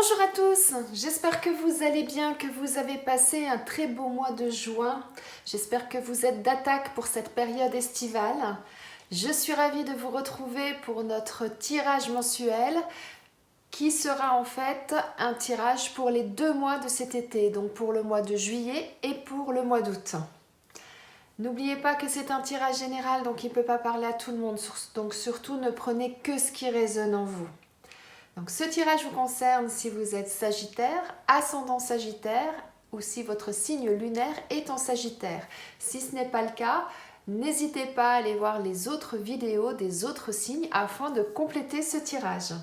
Bonjour à tous, j'espère que vous allez bien, que vous avez passé un très beau mois de juin. J'espère que vous êtes d'attaque pour cette période estivale. Je suis ravie de vous retrouver pour notre tirage mensuel qui sera en fait un tirage pour les 2 mois de cet été, donc pour le mois de juillet et pour le mois d'août. N'oubliez pas que c'est un tirage général, donc il ne peut pas parler à tout le monde, donc surtout ne prenez que ce qui résonne en vous. Donc ce tirage vous concerne si vous êtes Sagittaire, ascendant Sagittaire ou si votre signe lunaire est en Sagittaire. Si ce n'est pas le cas, n'hésitez pas à aller voir les autres vidéos des autres signes afin de compléter ce tirage.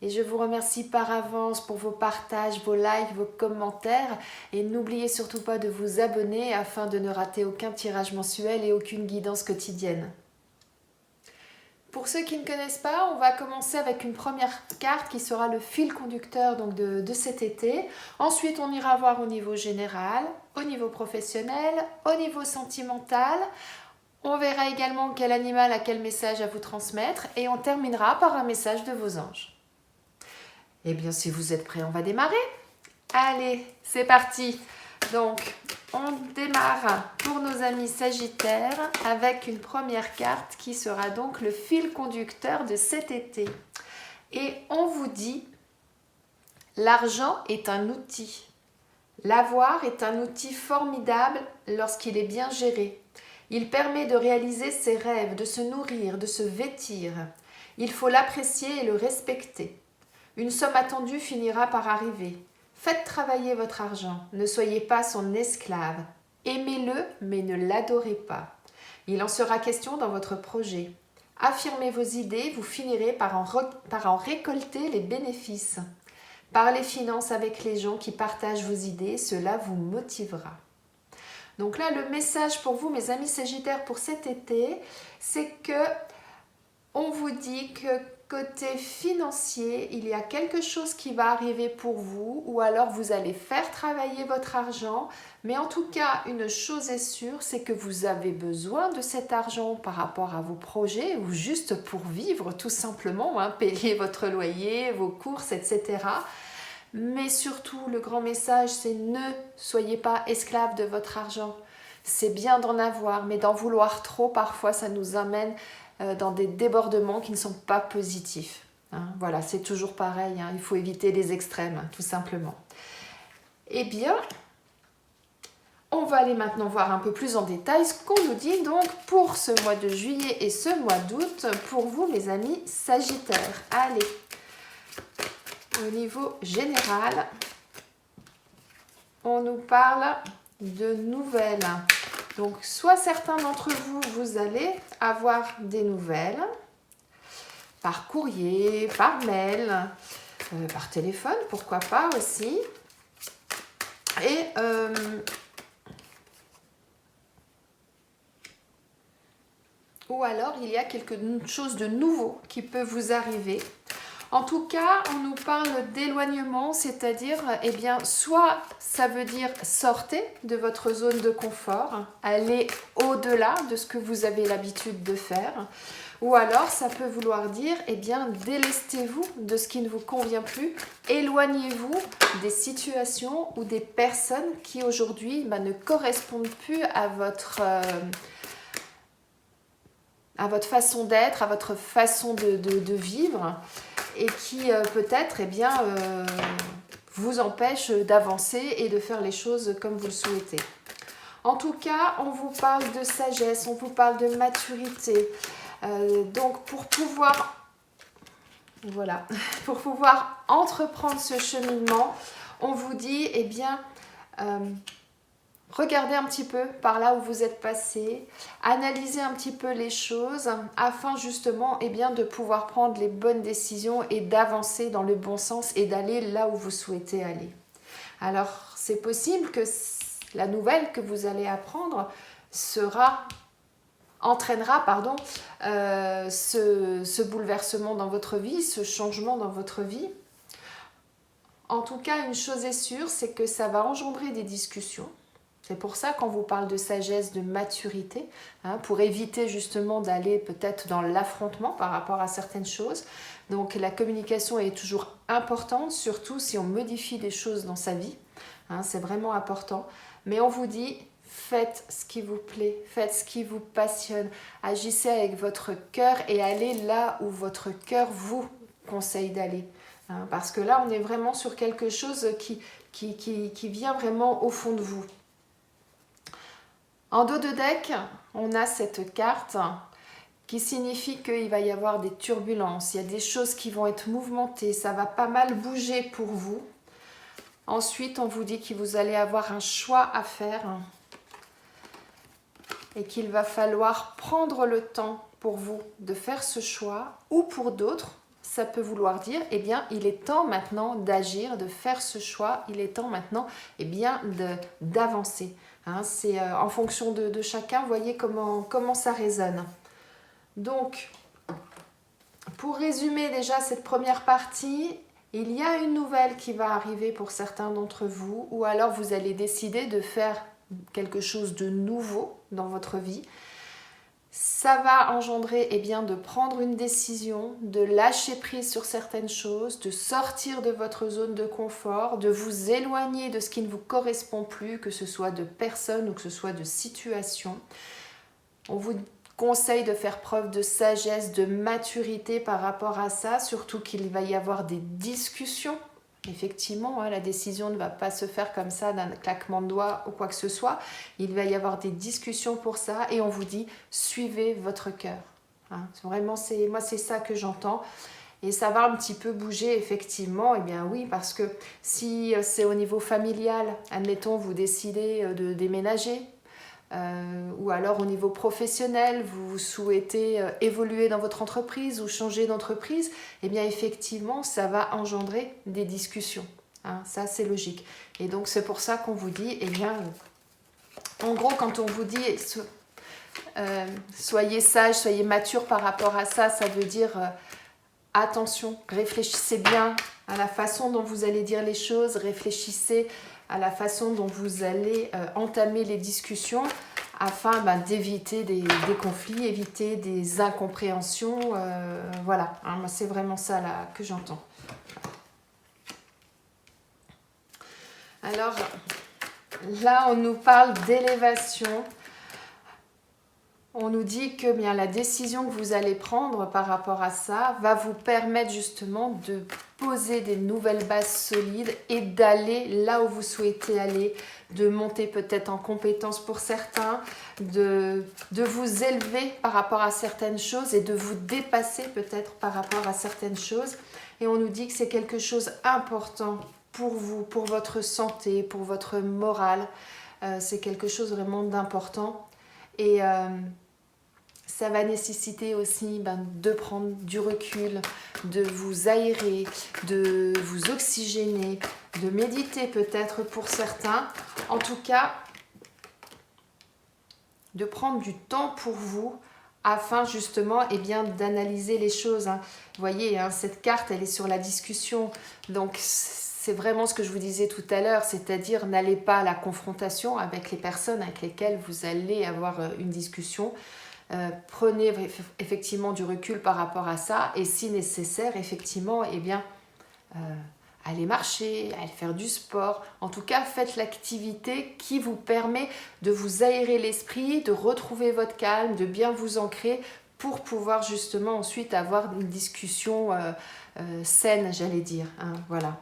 Et je vous remercie par avance pour vos partages, vos likes, vos commentaires. Et n'oubliez surtout pas de vous abonner afin de ne rater aucun tirage mensuel et aucune guidance quotidienne. Pour ceux qui ne connaissent pas, on va commencer avec une première carte qui sera le fil conducteur donc de cet été. Ensuite, on ira voir au niveau général, au niveau professionnel, au niveau sentimental. On verra également quel animal a quel message à vous transmettre et on terminera par un message de vos anges. Eh bien, si vous êtes prêts, on va démarrer. Allez, c'est parti. Donc, on démarre pour nos amis Sagittaires avec une première carte qui sera donc le fil conducteur de cet été. Et on vous dit, l'argent est un outil. L'avoir est un outil formidable lorsqu'il est bien géré. Il permet de réaliser ses rêves, de se nourrir, de se vêtir. Il faut l'apprécier et le respecter. Une somme attendue finira par arriver. Faites travailler votre argent, ne soyez pas son esclave. Aimez-le, mais ne l'adorez pas. Il en sera question dans votre projet. Affirmez vos idées, vous finirez par en récolter les bénéfices. Parlez finances avec les gens qui partagent vos idées, cela vous motivera. Donc là, le message pour vous, mes amis Sagittaires, pour cet été, c'est que on vous dit que côté financier, il y a quelque chose qui va arriver pour vous ou alors vous allez faire travailler votre argent. Mais en tout cas, une chose est sûre, c'est que vous avez besoin de cet argent par rapport à vos projets ou juste pour vivre tout simplement, payer votre loyer, vos courses, etc. Mais surtout, le grand message, c'est ne soyez pas esclave de votre argent. C'est bien d'en avoir, mais d'en vouloir trop, parfois, ça nous amène dans des débordements qui ne sont pas positifs. Voilà, c'est toujours pareil, il faut éviter les extrêmes, tout simplement. Eh bien, on va aller maintenant voir un peu plus en détail ce qu'on nous dit donc pour ce mois de juillet et ce mois d'août, pour vous, mes amis Sagittaires. Allez, au niveau général, on nous parle de nouvelles. Donc, soit certains d'entre vous, vous allez avoir des nouvelles par courrier, par mail, par téléphone, pourquoi pas aussi. Et ou alors, il y a quelque chose de nouveau qui peut vous arriver. En tout cas, on nous parle d'éloignement, c'est-à-dire, eh bien, soit ça veut dire sortez de votre zone de confort, allez au-delà de ce que vous avez l'habitude de faire, ou alors ça peut vouloir dire, eh bien, délestez-vous de ce qui ne vous convient plus, éloignez-vous des situations ou des personnes qui aujourd'hui ne correspondent plus à votre façon d'être, à votre façon de vivre et qui peut-être vous empêche d'avancer et de faire les choses comme vous le souhaitez. En tout cas, on vous parle de sagesse, on vous parle de maturité. Donc pour pouvoir entreprendre ce cheminement, on vous dit, eh bien, regardez un petit peu par là où vous êtes passé, analysez un petit peu les choses afin justement de pouvoir prendre les bonnes décisions et d'avancer dans le bon sens et d'aller là où vous souhaitez aller. Alors, c'est possible que la nouvelle que vous allez apprendre entraînera ce bouleversement dans votre vie, ce changement dans votre vie. En tout cas, une chose est sûre, c'est que ça va engendrer des discussions. C'est pour ça qu'on vous parle de sagesse, de maturité, hein, pour éviter justement d'aller peut-être dans l'affrontement par rapport à certaines choses. Donc la communication est toujours importante, surtout si on modifie des choses dans sa vie. Hein, c'est vraiment important. Mais on vous dit, faites ce qui vous plaît, faites ce qui vous passionne. Agissez avec votre cœur et allez là où votre cœur vous conseille d'aller. Hein, parce que là, on est vraiment sur quelque chose qui vient vraiment au fond de vous. En dos de deck, on a cette carte qui signifie qu'il va y avoir des turbulences, il y a des choses qui vont être mouvementées, ça va pas mal bouger pour vous. Ensuite, on vous dit que vous allez avoir un choix à faire et qu'il va falloir prendre le temps pour vous de faire ce choix, ou pour d'autres, ça peut vouloir dire, eh bien, il est temps maintenant d'agir, de faire ce choix, il est temps maintenant, eh bien, d'avancer. Hein, c'est en fonction de chacun, vous voyez comment ça résonne. Donc, pour résumer déjà cette première partie, il y a une nouvelle qui va arriver pour certains d'entre vous, ou alors vous allez décider de faire quelque chose de nouveau dans votre vie. Ça va engendrer eh bien, de prendre une décision, de lâcher prise sur certaines choses, de sortir de votre zone de confort, de vous éloigner de ce qui ne vous correspond plus, que ce soit de personnes ou que ce soit de situations. On vous conseille de faire preuve de sagesse, de maturité par rapport à ça, surtout qu'il va y avoir des discussions. Effectivement, la décision ne va pas se faire comme ça d'un claquement de doigts ou quoi que ce soit. Il va y avoir des discussions pour ça et on vous dit suivez votre cœur. Hein, vraiment, moi c'est ça que j'entends. Et ça va un petit peu bouger effectivement, eh bien oui, parce que si c'est au niveau familial, admettons vous décidez de déménager, ou alors au niveau professionnel, vous souhaitez évoluer dans votre entreprise ou changer d'entreprise, eh bien effectivement, ça va engendrer des discussions. Hein, ça, c'est logique. Et donc, c'est pour ça qu'on vous dit, eh bien, en gros, quand on vous dit soyez sage, soyez mature par rapport à ça, ça veut dire attention, réfléchissez bien à la façon dont vous allez dire les choses, réfléchissez à la façon dont vous allez entamer les discussions afin d'éviter des conflits, éviter des incompréhensions. Voilà, hein, c'est vraiment ça là, que j'entends. Alors là, on nous parle d'élévation. On nous dit que bien, la décision que vous allez prendre par rapport à ça va vous permettre justement de poser des nouvelles bases solides et d'aller là où vous souhaitez aller, de monter peut-être en compétence pour certains, de vous élever par rapport à certaines choses et de vous dépasser peut-être par rapport à certaines choses. Et on nous dit que c'est quelque chose d'important pour vous, pour votre santé, pour votre morale. C'est quelque chose vraiment d'important. Et ça va nécessiter aussi de prendre du recul, de vous aérer, de vous oxygéner, de méditer peut-être pour certains. En tout cas, de prendre du temps pour vous afin justement d'analyser les choses. Hein. Vous voyez, cette carte, elle est sur la discussion. Donc, c'est vraiment ce que je vous disais tout à l'heure, c'est-à-dire n'allez pas à la confrontation avec les personnes avec lesquelles vous allez avoir une discussion. Prenez effectivement du recul par rapport à ça et si nécessaire, effectivement, allez marcher, allez faire du sport. En tout cas, faites l'activité qui vous permet de vous aérer l'esprit, de retrouver votre calme, de bien vous ancrer pour pouvoir justement ensuite avoir une discussion saine, j'allais dire. Hein, voilà.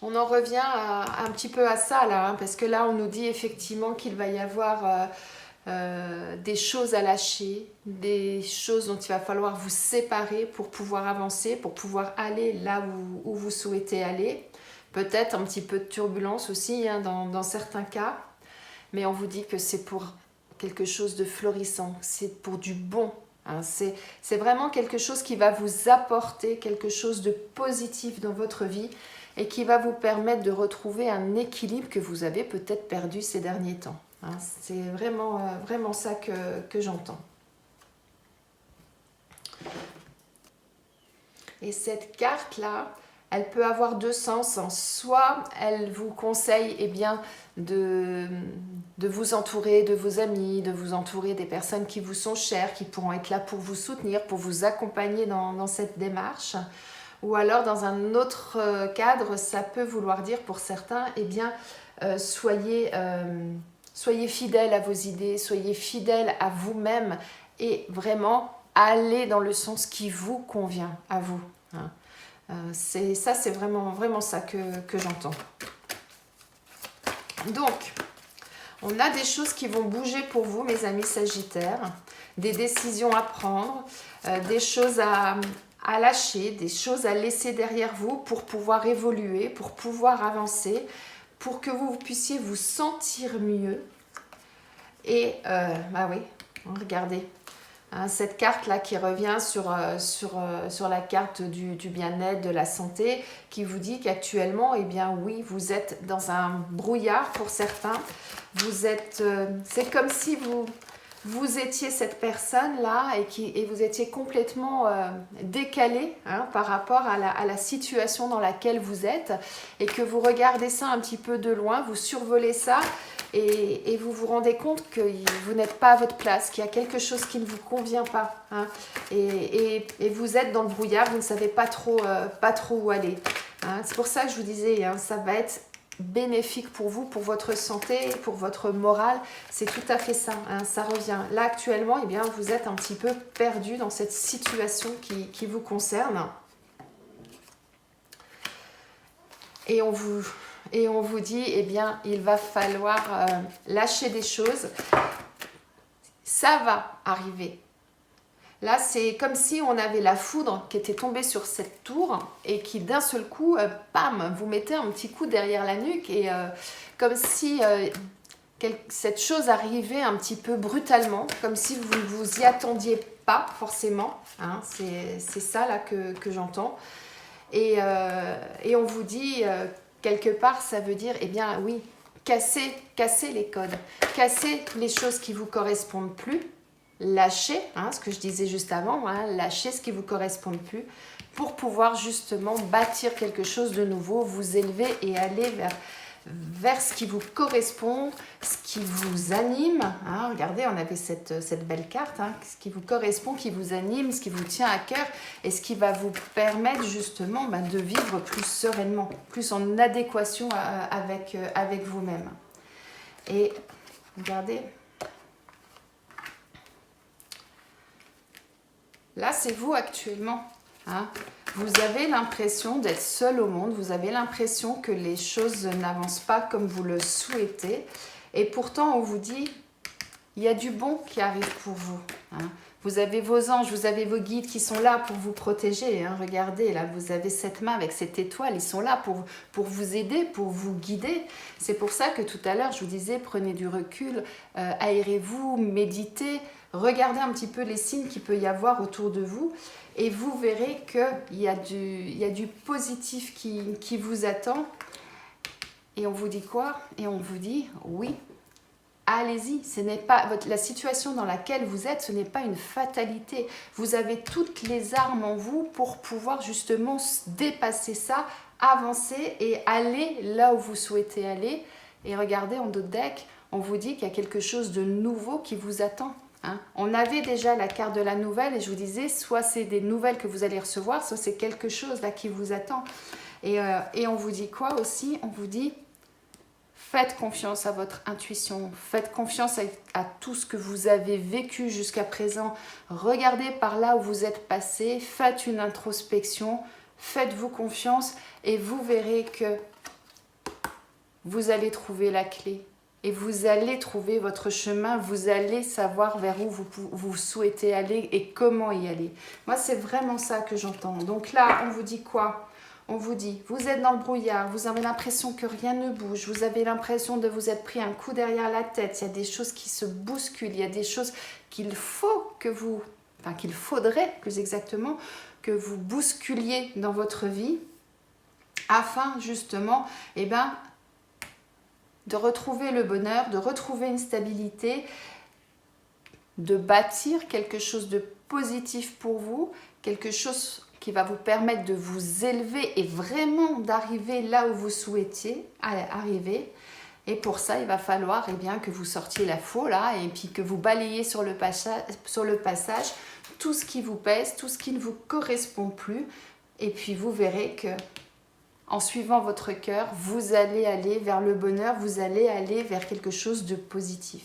On en revient un petit peu à ça là, hein, parce que là on nous dit effectivement qu'il va y avoir des choses à lâcher, des choses dont il va falloir vous séparer pour pouvoir avancer, pour pouvoir aller là où vous souhaitez aller. Peut-être un petit peu de turbulence aussi hein, dans certains cas, mais on vous dit que c'est pour quelque chose de florissant, c'est pour du bon. Hein, c'est vraiment quelque chose qui va vous apporter quelque chose de positif dans votre vie et qui va vous permettre de retrouver un équilibre que vous avez peut-être perdu ces derniers temps. Hein, c'est vraiment ça que j'entends. Et cette carte-là, elle peut avoir deux sens. Soit elle vous conseille eh bien, de vous entourer de vos amis, de vous entourer des personnes qui vous sont chères, qui pourront être là pour vous soutenir, pour vous accompagner dans cette démarche. Ou alors dans un autre cadre, ça peut vouloir dire pour certains, eh bien, soyez fidèles à vos idées, soyez fidèles à vous-même et vraiment allez dans le sens qui vous convient à vous. Hein. C'est vraiment ça que j'entends. Donc, on a des choses qui vont bouger pour vous, mes amis Sagittaires, des décisions à prendre, des choses à lâcher, des choses à laisser derrière vous pour pouvoir évoluer, pour pouvoir avancer, pour que vous puissiez vous sentir mieux. Et, bah oui, regardez. Cette carte-là qui revient sur la carte du bien-être, de la santé, qui vous dit qu'actuellement, eh bien oui, vous êtes dans un brouillard pour certains. Vous êtes, c'est comme si vous étiez cette personne-là et vous étiez complètement décalé par rapport à la situation dans laquelle vous êtes et que vous regardez ça un petit peu de loin, vous survolez ça. Et vous vous rendez compte que vous n'êtes pas à votre place, qu'il y a quelque chose qui ne vous convient pas. Hein, et vous êtes dans le brouillard, vous ne savez pas trop où aller. Hein. C'est pour ça que je vous disais, ça va être bénéfique pour vous, pour votre santé, pour votre morale. C'est tout à fait ça, ça revient. Là, actuellement, eh bien, vous êtes un petit peu perdu dans cette situation qui vous concerne. Et on vous dit, eh bien, il va falloir lâcher des choses. Ça va arriver. Là, c'est comme si on avait la foudre qui était tombée sur cette tour et qui, d'un seul coup, bam, vous mettez un petit coup derrière la nuque et comme si cette chose arrivait un petit peu brutalement, comme si vous ne vous y attendiez pas forcément. Hein, c'est ça là que j'entends. Et on vous dit... quelque part, ça veut dire, eh bien oui, casser les codes, casser les choses qui ne vous correspondent plus, lâcher, ce que je disais juste avant, lâcher ce qui ne vous correspond plus pour pouvoir justement bâtir quelque chose de nouveau, vous élever et aller vers ce qui vous correspond, ce qui vous anime. Regardez, on avait cette belle carte, ce qui vous correspond, qui vous anime, ce qui vous tient à cœur et ce qui va vous permettre justement de vivre plus sereinement, plus en adéquation avec vous-même. Et regardez, là c'est vous actuellement. Vous avez l'impression d'être seul au monde, vous avez l'impression que les choses n'avancent pas comme vous le souhaitez. Et pourtant, on vous dit, il y a du bon qui arrive pour vous. Vous avez vos anges, vous avez vos guides qui sont là pour vous protéger. Regardez, là, vous avez cette main avec cette étoile, ils sont là pour vous aider, pour vous guider. C'est pour ça que tout à l'heure, je vous disais, prenez du recul, aérez-vous, méditez, regardez un petit peu les signes qu'il peut y avoir autour de vous. Et vous verrez qu'il y a du positif qui vous attend. Et on vous dit quoi? Et on vous dit, oui, allez-y. Ce n'est pas la situation dans laquelle vous êtes, ce n'est pas une fatalité. Vous avez toutes les armes en vous pour pouvoir justement dépasser ça, avancer et aller là où vous souhaitez aller. Et regardez, en dos de deck, on vous dit qu'il y a quelque chose de nouveau qui vous attend. On avait déjà la carte de la nouvelle et je vous disais, soit c'est des nouvelles que vous allez recevoir, soit c'est quelque chose là qui vous attend. Et on vous dit quoi aussi? On vous dit, faites confiance à votre intuition, faites confiance à tout ce que vous avez vécu jusqu'à présent. Regardez par là où vous êtes passé, faites une introspection, faites-vous confiance et vous verrez que vous allez trouver la clé. Et vous allez trouver votre chemin, vous allez savoir vers où vous souhaitez aller et comment y aller. Moi, c'est vraiment ça que j'entends. Donc là, on vous dit quoi? On vous dit, vous êtes dans le brouillard, vous avez l'impression que rien ne bouge, vous avez l'impression de vous être pris un coup derrière la tête, il y a des choses qui se bousculent, il y a des choses qu'il faudrait plus exactement, que vous bousculiez dans votre vie, afin justement, de retrouver le bonheur, de retrouver une stabilité, de bâtir quelque chose de positif pour vous, quelque chose qui va vous permettre de vous élever et vraiment d'arriver là où vous souhaitiez arriver. Et pour ça, il va falloir que vous sortiez la faux là et puis que vous balayez sur le passage tout ce qui vous pèse, tout ce qui ne vous correspond plus. Et puis vous verrez que en suivant votre cœur, vous allez aller vers le bonheur, vous allez aller vers quelque chose de positif.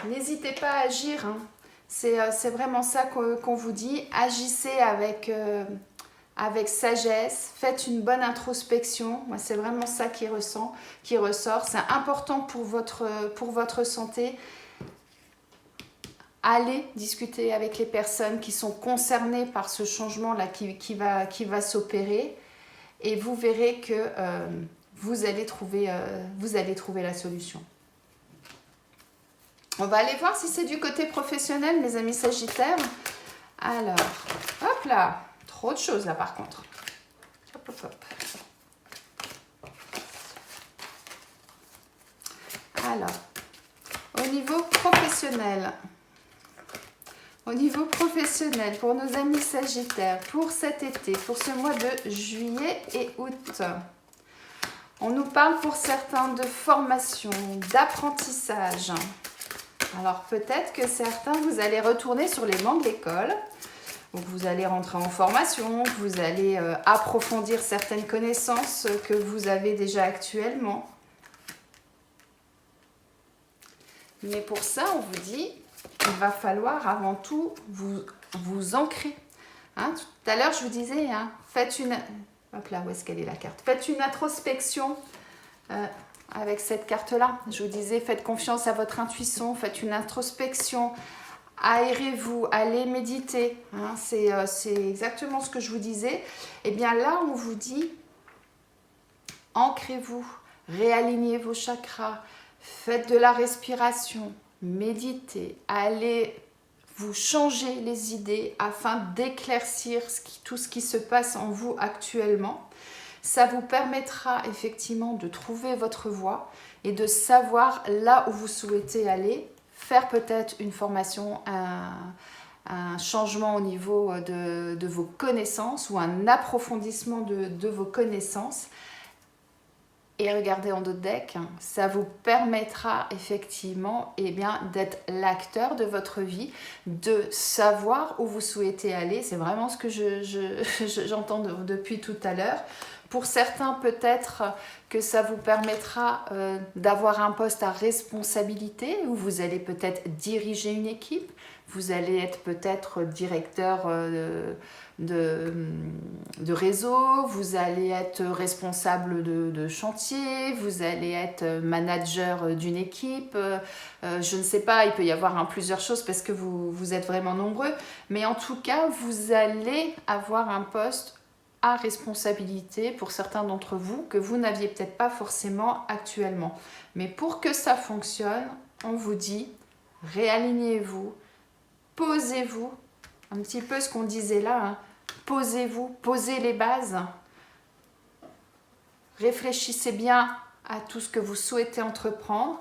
N'hésitez pas à agir, hein. C'est vraiment ça qu'on vous dit. Agissez avec sagesse, faites une bonne introspection. Moi, c'est vraiment ça qui ressort. C'est important pour votre santé. Allez discuter avec les personnes qui sont concernées par ce changement-là qui va s'opérer. Et vous verrez que vous allez trouver la solution. On va aller voir si c'est du côté professionnel, mes amis Sagittaires. Alors, hop là, trop de choses là par contre. Hop, hop, hop. Alors, au niveau professionnel, pour nos amis Sagittaires, pour cet été, pour ce mois de juillet et août, on nous parle pour certains de formation, d'apprentissage. Alors peut-être que certains, vous allez retourner sur les bancs de l'école, donc vous allez rentrer en formation, vous allez approfondir certaines connaissances que vous avez déjà actuellement. Mais pour ça, on vous dit, il va falloir avant tout vous ancrer. Hein, tout à l'heure, je vous disais, hein, faites une... Hop là, où est-ce qu'elle est la carte? Faites une introspection avec cette carte-là. Je vous disais, faites confiance à votre intuition, faites une introspection, aérez-vous, allez méditer. Hein, c'est exactement ce que je vous disais. Et bien là, on vous dit, ancrez-vous, réalignez vos chakras, faites de la respiration, méditez, allez vous changer les idées afin d'éclaircir tout ce qui se passe en vous actuellement. Ça vous permettra effectivement de trouver votre voie et de savoir là où vous souhaitez aller, faire peut-être une formation, un changement au niveau de vos connaissances ou un approfondissement de vos connaissances. Et regardez en dos de deck, ça vous permettra effectivement d'être l'acteur de votre vie, de savoir où vous souhaitez aller. C'est vraiment ce que j'entends depuis tout à l'heure. Pour certains, peut-être que ça vous permettra d'avoir un poste à responsabilité où vous allez peut-être diriger une équipe. Vous allez être peut-être directeur de réseau, vous allez être responsable de chantier, vous allez être manager d'une équipe. Je ne sais pas, il peut y avoir plusieurs choses parce que vous êtes vraiment nombreux. Mais en tout cas, vous allez avoir un poste à responsabilité pour certains d'entre vous que vous n'aviez peut-être pas forcément actuellement. Mais pour que ça fonctionne, on vous dit, réalignez-vous, posez-vous, un petit peu ce qu'on disait là, hein. Posez-vous, posez les bases, réfléchissez bien à tout ce que vous souhaitez entreprendre,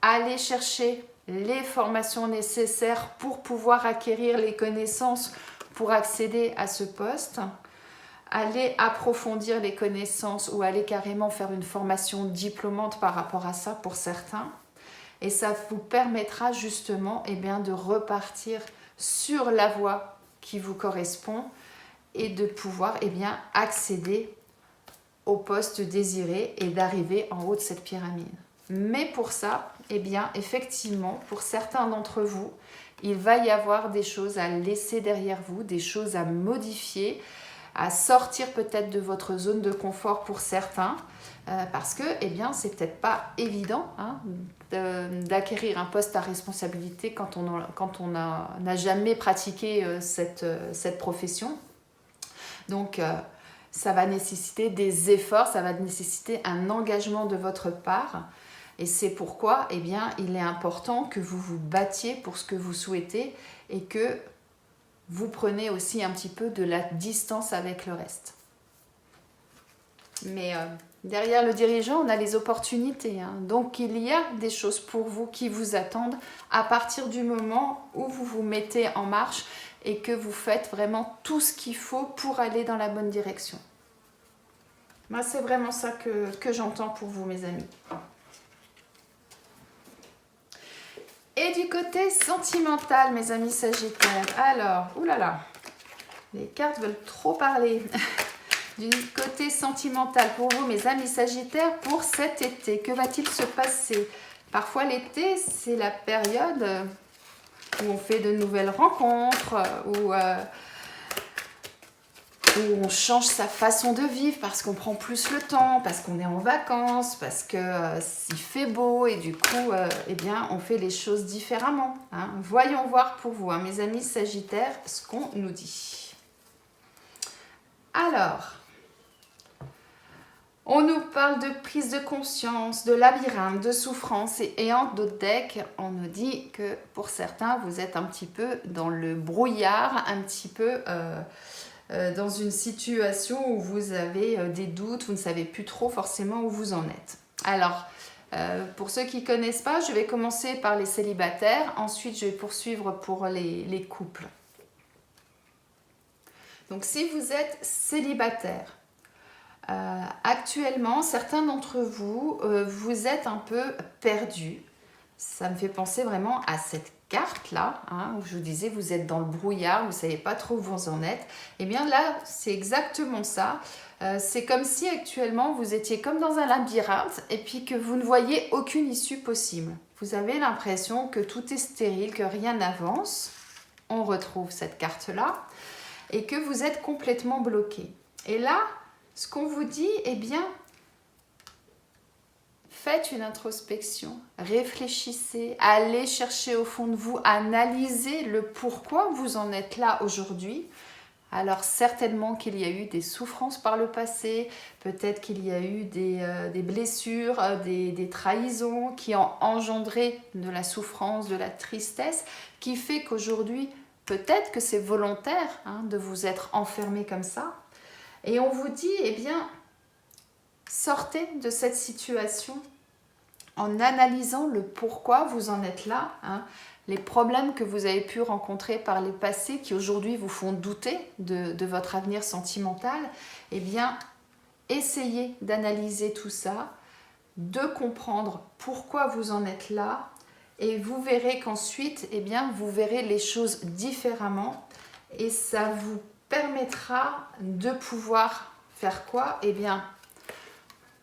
allez chercher les formations nécessaires pour pouvoir acquérir les connaissances pour accéder à ce poste. Allez approfondir les connaissances ou allez carrément faire une formation diplômante par rapport à ça pour certains. Et ça vous permettra justement de repartir sur la voie qui vous correspond et de pouvoir accéder au poste désiré et d'arriver en haut de cette pyramide. Mais pour ça, effectivement, pour certains d'entre vous, il va y avoir des choses à laisser derrière vous, des choses à modifier, à sortir peut-être de votre zone de confort pour certains, parce que c'est peut-être pas évident d'acquérir un poste à responsabilité quand on n'a jamais pratiqué cette profession. Donc ça va nécessiter des efforts, ça va nécessiter un engagement de votre part. Et c'est pourquoi il est important que vous vous battiez pour ce que vous souhaitez et que vous prenez aussi un petit peu de la distance avec le reste. Mais Derrière le dirigeant, on a les opportunités. Hein. Donc, il y a des choses pour vous qui vous attendent à partir du moment où vous vous mettez en marche et que vous faites vraiment tout ce qu'il faut pour aller dans la bonne direction. Moi, c'est vraiment ça que j'entends pour vous, mes amis. Et du côté sentimental, mes amis Sagittaires. Alors, oulala, les cartes veulent trop parler. Du côté sentimental pour vous, mes amis Sagittaires, pour cet été, que va-t-il se passer? Parfois, l'été, c'est la période où on fait de nouvelles rencontres, où on change sa façon de vivre parce qu'on prend plus le temps, parce qu'on est en vacances, parce qu'il fait beau et du coup, eh bien, on fait les choses différemment. Hein. Voyons voir pour vous, hein, mes amis Sagittaires, ce qu'on nous dit. Alors, on nous parle de prise de conscience, de labyrinthe, de souffrance et en d'autres decks, on nous dit que pour certains, vous êtes un petit peu dans le brouillard, un petit peu dans une situation où vous avez des doutes, vous ne savez plus trop forcément où vous en êtes. Alors, pour ceux qui ne connaissent pas, je vais commencer par les célibataires, ensuite je vais poursuivre pour les couples. Donc si vous êtes célibataire, actuellement, certains d'entre vous, vous êtes un peu perdus. Ça me fait penser vraiment à cette carte-là, hein, où je vous disais, vous êtes dans le brouillard, vous ne savez pas trop où vous en êtes. Et bien là, c'est exactement ça. C'est comme si actuellement, vous étiez comme dans un labyrinthe et puis que vous ne voyez aucune issue possible. Vous avez l'impression que tout est stérile, que rien n'avance. On retrouve cette carte-là. Et que vous êtes complètement bloqué. Et là, ce qu'on vous dit, eh bien, faites une introspection, réfléchissez, allez chercher au fond de vous, analysez le pourquoi vous en êtes là aujourd'hui. Alors certainement qu'il y a eu des souffrances par le passé, peut-être qu'il y a eu des blessures, des trahisons qui ont engendré de la souffrance, de la tristesse, qui fait qu'aujourd'hui, peut-être que c'est volontaire hein, de vous être enfermé comme ça. Et on vous dit, eh bien, sortez de cette situation en analysant le pourquoi vous en êtes là, hein, les problèmes que vous avez pu rencontrer par le passé qui aujourd'hui vous font douter de votre avenir sentimental, eh bien, essayez d'analyser tout ça, de comprendre pourquoi vous en êtes là, et vous verrez qu'ensuite, eh bien, vous verrez les choses différemment, et ça vous permettra de pouvoir faire quoi? Eh bien,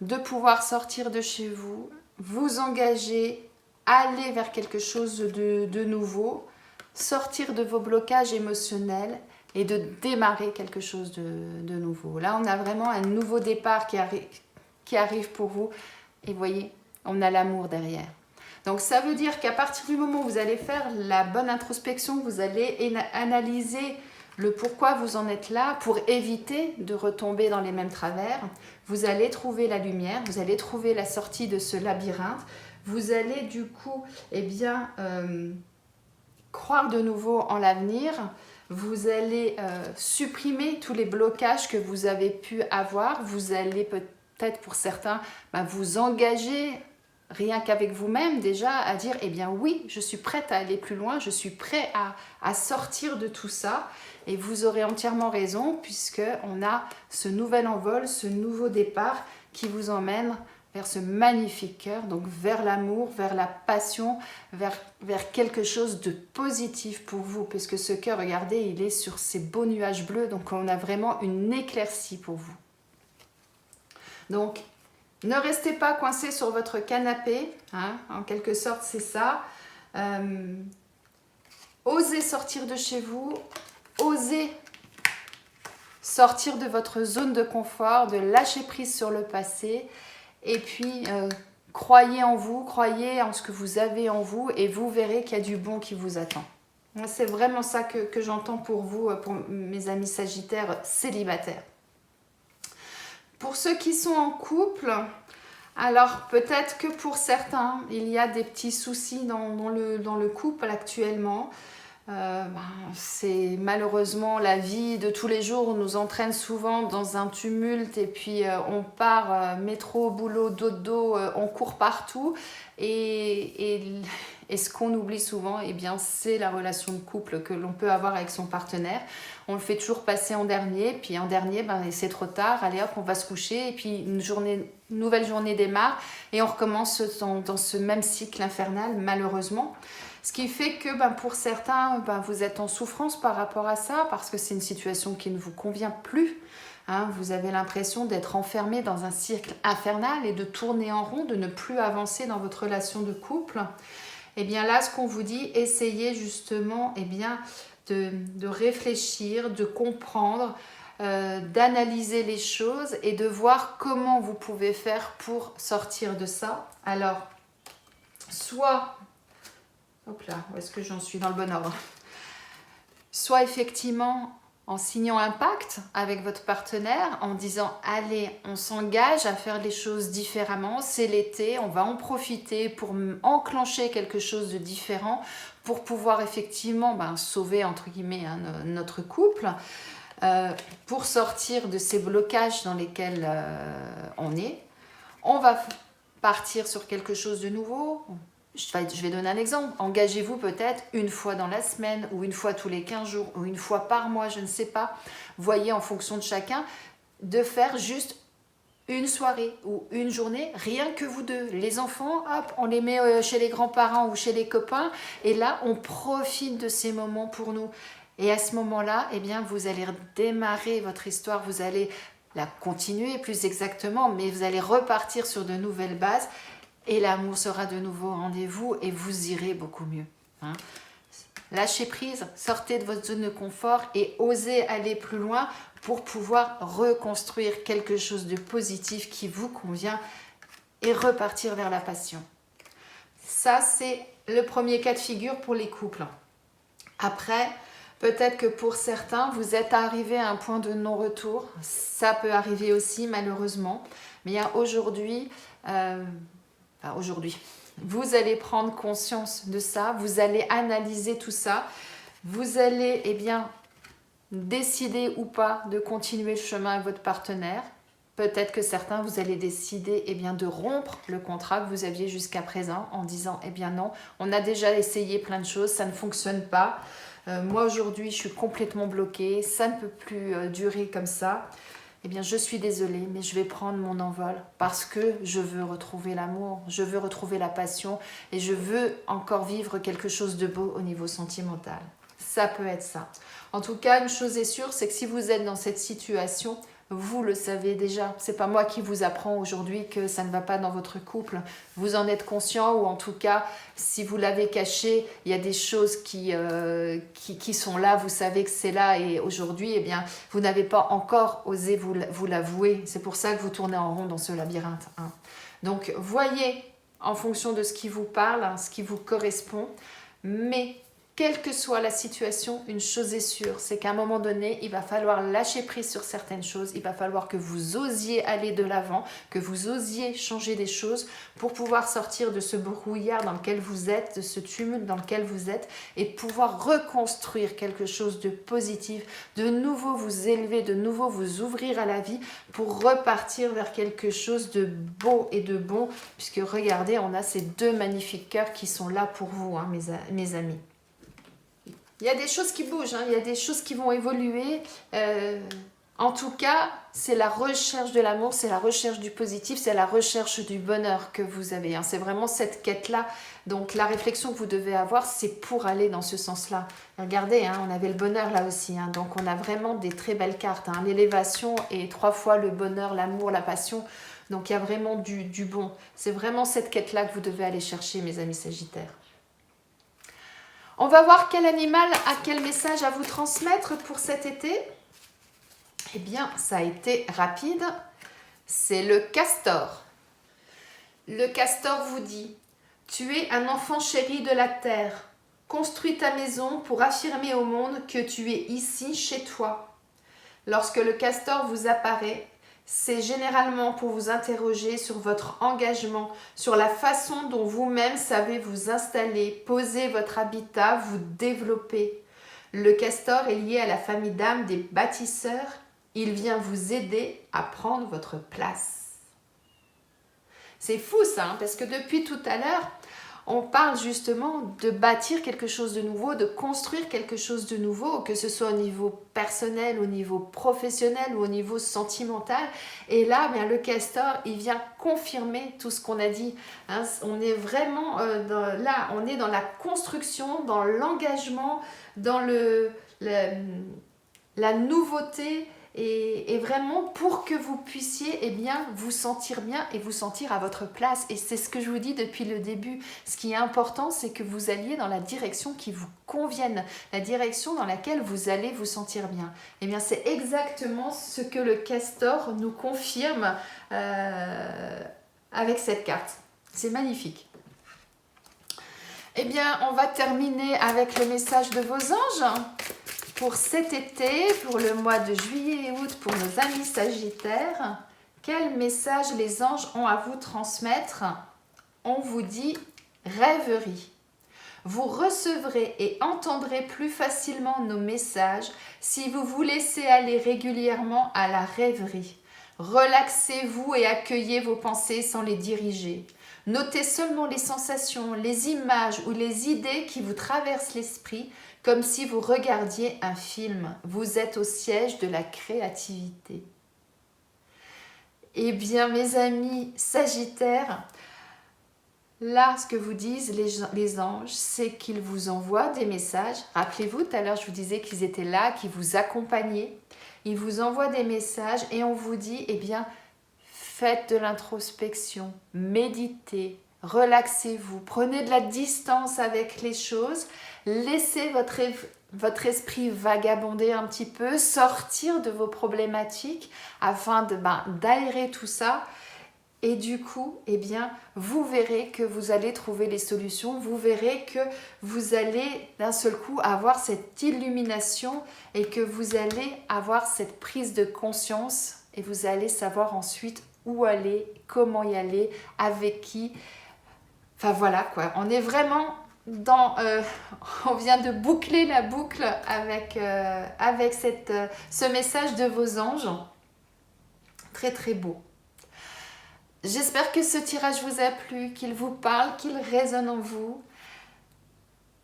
de pouvoir sortir de chez vous, vous engager, aller vers quelque chose de nouveau, sortir de vos blocages émotionnels et de démarrer quelque chose de nouveau. Là, on a vraiment un nouveau départ qui arrive pour vous. Et voyez, on a l'amour derrière. Donc ça veut dire qu'à partir du moment où vous allez faire la bonne introspection, vous allez analyser le pourquoi vous en êtes là pour éviter de retomber dans les mêmes travers. Vous allez trouver la lumière, vous allez trouver la sortie de ce labyrinthe. Vous allez du coup, eh bien, croire de nouveau en l'avenir. Vous allez supprimer tous les blocages que vous avez pu avoir. Vous allez peut-être pour certains vous engager rien qu'avec vous-même déjà à dire eh bien oui, je suis prête à aller plus loin, je suis prêt à sortir de tout ça. Et vous aurez entièrement raison puisqu'on a ce nouvel envol, ce nouveau départ qui vous emmène vers ce magnifique cœur, donc vers l'amour, vers la passion, vers quelque chose de positif pour vous. Puisque ce cœur, regardez, il est sur ces beaux nuages bleus, donc on a vraiment une éclaircie pour vous. Donc, ne restez pas coincé sur votre canapé, hein, en quelque sorte c'est ça. Osez sortir de chez vous, osez sortir de votre zone de confort, de lâcher prise sur le passé et puis croyez en vous, croyez en ce que vous avez en vous et vous verrez qu'il y a du bon qui vous attend. C'est vraiment ça que j'entends pour vous, pour mes amis sagittaires célibataires. Pour ceux qui sont en couple, alors peut-être que pour certains, il y a des petits soucis dans le couple actuellement. C'est malheureusement la vie de tous les jours nous entraîne souvent dans un tumulte et puis on part métro, boulot, dodo, on court partout et ce qu'on oublie souvent, eh bien, c'est la relation de couple que l'on peut avoir avec son partenaire. On le fait toujours passer en dernier, puis en dernier, c'est trop tard, allez hop, on va se coucher, et puis une nouvelle journée démarre, et on recommence dans ce même cycle infernal, malheureusement. Ce qui fait que pour certains, vous êtes en souffrance par rapport à ça, parce que c'est une situation qui ne vous convient plus. Vous avez l'impression d'être enfermé dans un cercle infernal et de tourner en rond, de ne plus avancer dans votre relation de couple. Et bien là, ce qu'on vous dit, essayez justement de réfléchir, de comprendre, d'analyser les choses et de voir comment vous pouvez faire pour sortir de ça. Alors, soit... Hop là, où est-ce que j'en suis dans le bon ordre? Soit effectivement en signant un pacte avec votre partenaire, en disant allez, on s'engage à faire les choses différemment, c'est l'été, on va en profiter pour enclencher quelque chose de différent, pour pouvoir effectivement sauver entre guillemets notre couple, pour sortir de ces blocages dans lesquels on est. On va partir sur quelque chose de nouveau. Je vais donner un exemple. Engagez-vous peut-être une fois dans la semaine ou une fois tous les 15 jours ou une fois par mois, je ne sais pas. Voyez en fonction de chacun, de faire juste une soirée ou une journée, rien que vous deux. Les enfants, hop, on les met chez les grands-parents ou chez les copains et là, on profite de ces moments pour nous. Et à ce moment-là, eh bien, vous allez démarrer votre histoire, vous allez la continuer plus exactement, mais vous allez repartir sur de nouvelles bases. Et l'amour sera de nouveau au rendez-vous et vous irez beaucoup mieux. Lâchez prise, sortez de votre zone de confort et osez aller plus loin pour pouvoir reconstruire quelque chose de positif qui vous convient et repartir vers la passion. Ça, c'est le premier cas de figure pour les couples. Après, peut-être que pour certains, vous êtes arrivé à un point de non-retour. Ça peut arriver aussi, malheureusement. Mais il y a aujourd'hui... vous allez prendre conscience de ça, vous allez analyser tout ça, vous allez décider ou pas de continuer le chemin avec votre partenaire. Peut-être que certains, vous allez décider de rompre le contrat que vous aviez jusqu'à présent en disant non, on a déjà essayé plein de choses, ça ne fonctionne pas. Moi aujourd'hui, je suis complètement bloquée, ça ne peut plus durer comme ça. Je suis désolée, mais je vais prendre mon envol parce que je veux retrouver l'amour, je veux retrouver la passion et je veux encore vivre quelque chose de beau au niveau sentimental. Ça peut être ça. En tout cas, une chose est sûre, c'est que si vous êtes dans cette situation, vous le savez déjà. C'est pas moi qui vous apprends aujourd'hui que ça ne va pas dans votre couple. Vous en êtes conscient ou en tout cas, si vous l'avez caché, il y a des choses qui sont là. Vous savez que c'est là et aujourd'hui, vous n'avez pas encore osé vous l'avouer. C'est pour ça que vous tournez en rond dans ce labyrinthe. Donc, voyez en fonction de ce qui vous parle, ce qui vous correspond, mais quelle que soit la situation, une chose est sûre, c'est qu'à un moment donné, il va falloir lâcher prise sur certaines choses, il va falloir que vous osiez aller de l'avant, que vous osiez changer des choses pour pouvoir sortir de ce brouillard dans lequel vous êtes, de ce tumulte dans lequel vous êtes et pouvoir reconstruire quelque chose de positif, de nouveau vous élever, de nouveau vous ouvrir à la vie pour repartir vers quelque chose de beau et de bon, puisque regardez, on a ces deux magnifiques cœurs qui sont là pour vous, mes amis. Il y a des choses qui bougent, il y a des choses qui vont évoluer. En tout cas, c'est la recherche de l'amour, c'est la recherche du positif, c'est la recherche du bonheur que vous avez. C'est vraiment cette quête-là. Donc la réflexion que vous devez avoir, c'est pour aller dans ce sens-là. Regardez, on avait le bonheur là aussi. Donc on a vraiment des très belles cartes. L'élévation et 3 fois le bonheur, l'amour, la passion. Donc il y a vraiment du bon. C'est vraiment cette quête-là que vous devez aller chercher, mes amis Sagittaires. On va voir quel animal a quel message à vous transmettre pour cet été. Ça a été rapide. C'est le castor. Le castor vous dit « Tu es un enfant chéri de la terre. Construis ta maison pour affirmer au monde que tu es ici chez toi. » Lorsque le castor vous apparaît, c'est généralement pour vous interroger sur votre engagement, sur la façon dont vous-même savez vous installer, poser votre habitat, vous développer. Le castor est lié à la famille d'âme des bâtisseurs. Il vient vous aider à prendre votre place. C'est fou ça, hein, parce que depuis tout à l'heure, on parle justement de bâtir quelque chose de nouveau, de construire quelque chose de nouveau, que ce soit au niveau personnel, au niveau professionnel ou au niveau sentimental. Et là, bien, le castor, il vient confirmer tout ce qu'on a dit. Hein, on est vraiment là, on est dans la construction, dans l'engagement, dans la nouveauté. Et vraiment pour que vous puissiez vous sentir bien et vous sentir à votre place. Et c'est ce que je vous dis depuis le début. Ce qui est important, c'est que vous alliez dans la direction qui vous convienne, la direction dans laquelle vous allez vous sentir bien. Et bien c'est exactement ce que le castor nous confirme avec cette carte. C'est magnifique. Eh bien, on va terminer avec le message de vos anges. Pour cet été, pour le mois de juillet et août, pour nos amis sagittaires, quel message les anges ont à vous transmettre? On vous dit rêverie. Vous recevrez et entendrez plus facilement nos messages si vous vous laissez aller régulièrement à la rêverie. Relaxez-vous et accueillez vos pensées sans les diriger. Notez seulement les sensations, les images ou les idées qui vous traversent l'esprit, comme si vous regardiez un film. Vous êtes au siège de la créativité. Eh bien, mes amis sagittaires, là, ce que vous disent les anges, c'est qu'ils vous envoient des messages. Rappelez-vous, tout à l'heure, je vous disais qu'ils étaient là, qu'ils vous accompagnaient. Ils vous envoient des messages et on vous dit, eh bien, faites de l'introspection, méditez, relaxez-vous, prenez de la distance avec les choses, laissez votre esprit vagabonder un petit peu, sortir de vos problématiques afin d'aérer tout ça. Et du coup, eh bien, vous verrez que vous allez trouver les solutions, vous verrez que vous allez d'un seul coup avoir cette illumination et que vous allez avoir cette prise de conscience et vous allez savoir ensuite où aller, comment y aller, avec qui. Enfin voilà quoi, on est vraiment dans... on vient de boucler la boucle avec ce message de vos anges. Très très beau. J'espère que ce tirage vous a plu, qu'il vous parle, qu'il résonne en vous.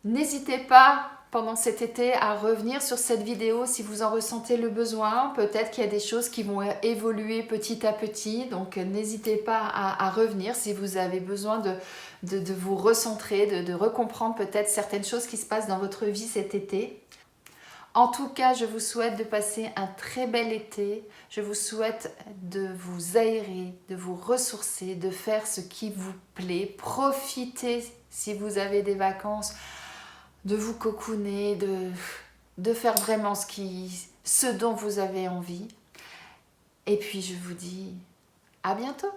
N'hésitez pas pendant cet été à revenir sur cette vidéo si vous en ressentez le besoin. Peut-être qu'il y a des choses qui vont évoluer petit à petit, donc n'hésitez pas à revenir si vous avez besoin de vous recentrer, de recomprendre peut-être certaines choses qui se passent dans votre vie cet été. En tout cas, je vous souhaite de passer un très bel été. Je vous souhaite de vous aérer, de vous ressourcer, de faire ce qui vous plaît. Profitez, si vous avez des vacances, de vous cocooner, de faire vraiment ce dont vous avez envie. Et puis, je vous dis à bientôt.